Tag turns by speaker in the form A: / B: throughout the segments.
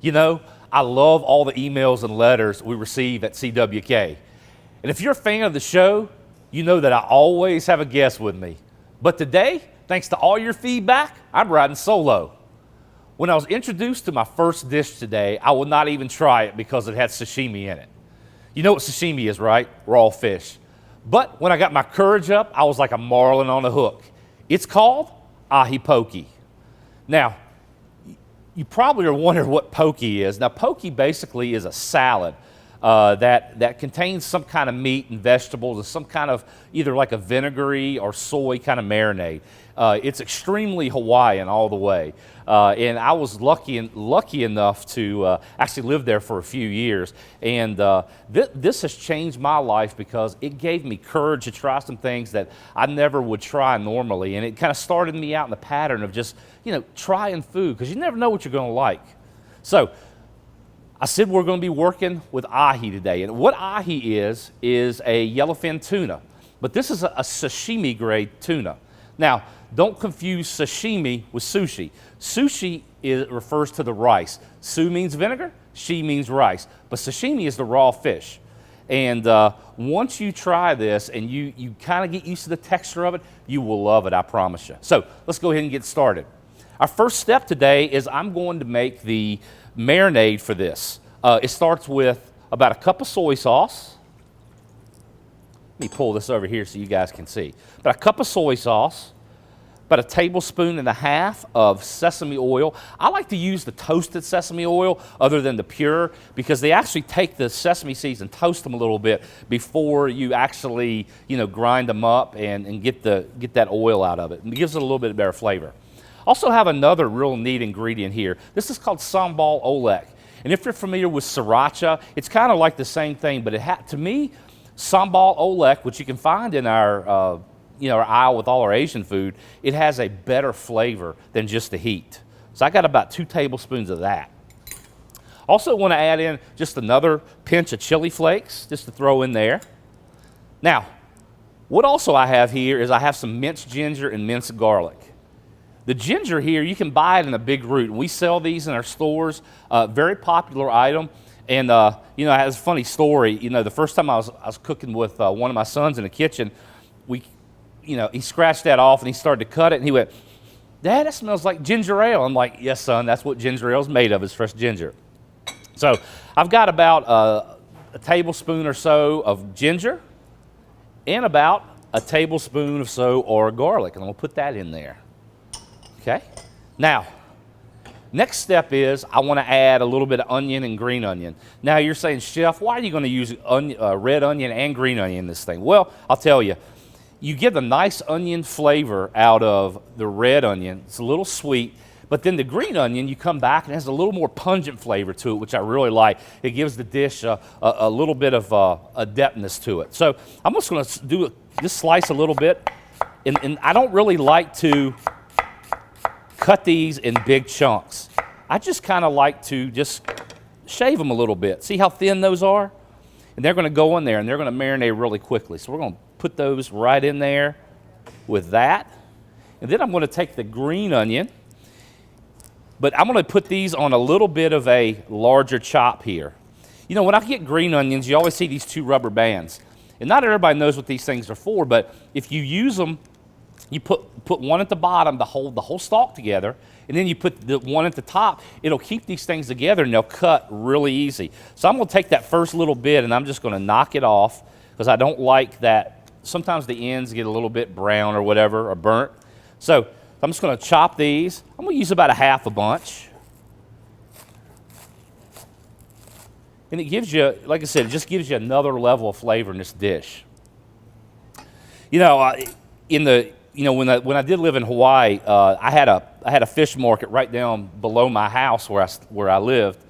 A: You know, I love all the emails and letters we receive at CWK. And if you're a fan of the show, you know that I always have a guest with me. But today, thanks to all your feedback, I'm riding solo. When I was introduced to my first dish today, I would not even try it because it had sashimi in it. You know what sashimi is, right? Raw fish. But when I got my courage up, I was like a marlin on a hook. It's called ahi poke. Now, you probably are wondering what poke is. Now, poke basically is a salad that contains some kind of meat and vegetables and some kind of either like a vinegary or soy kind of marinade. It's extremely Hawaiian all the way. And I was lucky enough to actually live there for a few years. And this has changed my life because it gave me courage to try some things that I never would try normally. And it kind of started me out in the pattern of just, trying food because you never know what you're going to like. So I said we're going to be working with ahi today. And what ahi is a yellowfin tuna. But this is a sashimi grade tuna. Now, don't confuse sashimi with sushi. Sushi refers to the rice. Su means vinegar, shi means rice. But sashimi is the raw fish. And once you try this and you kind of get used to the texture of it, you will love it, I promise you. So let's go ahead and get started. Our first step today is I'm going to make the marinade for this. It starts with about a cup of soy sauce. Let me pull this over here so you guys can see. About a cup of soy sauce, about a tablespoon and a half of sesame oil. I like to use the toasted sesame oil other than the pure because they actually take the sesame seeds and toast them a little bit before you actually, grind them up and get that oil out of it. And it gives it a little bit better flavor. Also have another real neat ingredient here. This is called sambal olek. And if you're familiar with sriracha, it's kind of like the same thing, but to me, sambal olek, which you can find in our our aisle with all our Asian food, it has a better flavor than just the heat. So I got about 2 tablespoons of that. Also want to add in just another pinch of chili flakes just to throw in there. Now, what also I have here is I have some minced ginger and minced garlic. The ginger here, you can buy it in a big root. We sell these in our stores, very popular item. And, it has a funny story. The first time I was cooking with one of my sons in the kitchen, he scratched that off and he started to cut it and he went, "Dad, that smells like ginger ale." I'm like, "Yes, son, that's what ginger ale is made of, is fresh ginger." So I've got about a tablespoon or so of ginger and about a tablespoon or so of garlic. And I'm going to put that in there. Okay. Now, next step is I want to add a little bit of onion and green onion. Now you're saying, "Chef, why are you going to use red onion and green onion in this thing?" Well, I'll tell you. You get a nice onion flavor out of the red onion. It's a little sweet. But then the green onion, you come back and it has a little more pungent flavor to it, which I really like. It gives the dish a little bit of a depthness to it. So I'm just going to just slice a little bit. And I don't really like to cut these in big chunks. I just kind of like to just shave them a little bit. See how thin those are? And they're going to go in there and they're going to marinate really quickly. So we're going to put those right in there with that. And then I'm going to take the green onion, but I'm going to put these on a little bit of a larger chop here. When I get green onions, you always see these 2 rubber bands. And not everybody knows what these things are for, but if you use them, you put one at the bottom to hold the whole stalk together, and then you put the one at the top. It'll keep these things together, and they'll cut really easy. So I'm going to take that first little bit, and I'm just going to knock it off because I don't like that. Sometimes the ends get a little bit brown or whatever, or burnt. So I'm just going to chop these. I'm going to use about a half a bunch. And it gives you, like I said, it just gives you another level of flavor in this dish. When I did live in Hawaii, I had a fish market right down below my house where I lived,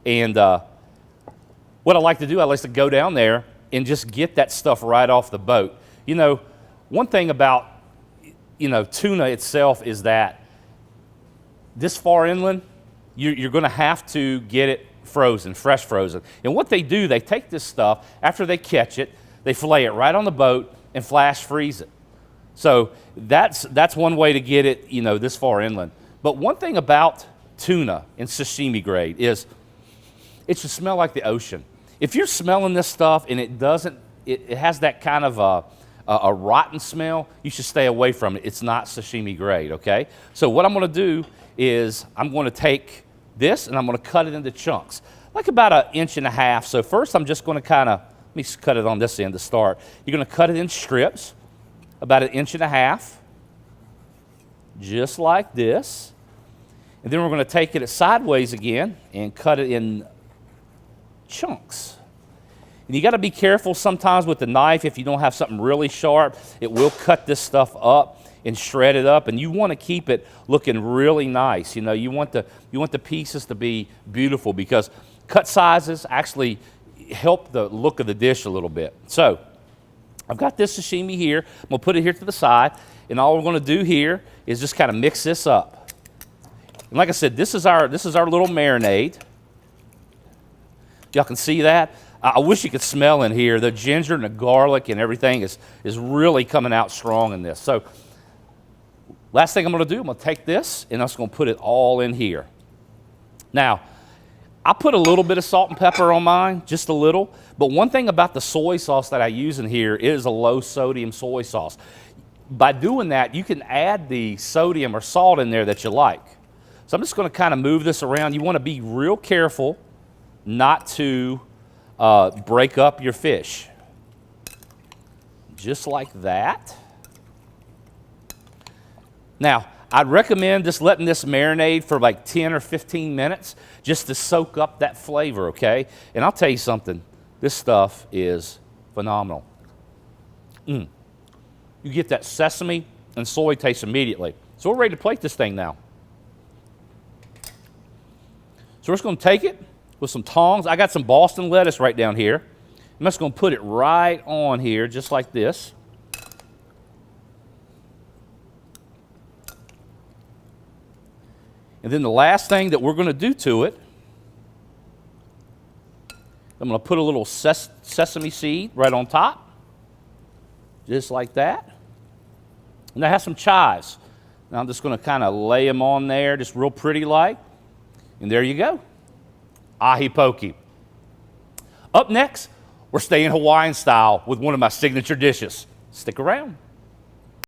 A: and what I like to do, I like to go down there and just get that stuff right off the boat. One thing about tuna itself is that this far inland, you're going to have to get it frozen, fresh frozen. And what they do, they take this stuff after they catch it, they fillet it right on the boat and flash freeze it. So that's one way to get it, this far inland. But one thing about tuna in sashimi grade is it should smell like the ocean. If you're smelling this stuff and it doesn't, it has that kind of a rotten smell, you should stay away from it. It's not sashimi grade, okay? So what I'm gonna do is I'm gonna take this and I'm gonna cut it into chunks, like about 1.5 inches. So first I'm just gonna let me cut it on this end to start. You're gonna cut it in strips, about 1.5 inches, just like this. And then we're gonna take it sideways again and cut it in chunks. And you gotta be careful sometimes with the knife. If you don't have something really sharp, it will cut this stuff up and shred it up, and you wanna keep it looking really nice. You know, you want the pieces to be beautiful, because cut sizes actually help the look of the dish a little bit. So I've got this sashimi here. I'm gonna put it here to the side, and all we're gonna do here is just kind of mix this up. And like I said, this is our little marinade. Y'all can see that? I wish you could smell in here. The ginger and the garlic and everything is really coming out strong in this. So last thing I'm gonna do, I'm gonna take this and I'm just gonna put it all in here. Now, I put a little bit of salt and pepper on mine, just a little. But one thing about the soy sauce that I use in here is a low sodium soy sauce. By doing that, you can add the sodium or salt in there that you like. So I'm just gonna kind of move this around. You wanna be real careful not to break up your fish. Just like that. Now, I'd recommend just letting this marinate for like 10 or 15 minutes just to soak up that flavor, okay? And I'll tell you something, this stuff is phenomenal. You get that sesame and soy taste immediately. So we're ready to plate this thing now. So we're just gonna take it with some tongs. I got some Boston lettuce right down here. I'm just gonna put it right on here, just like this. And then the last thing that we're gonna do to it, I'm gonna put a little sesame seed right on top, just like that. And I have some chives. Now I'm just gonna kind of lay them on there, just real pretty like. And there you go, ahi poke. Up next, we're staying Hawaiian style with one of my signature dishes. Stick around.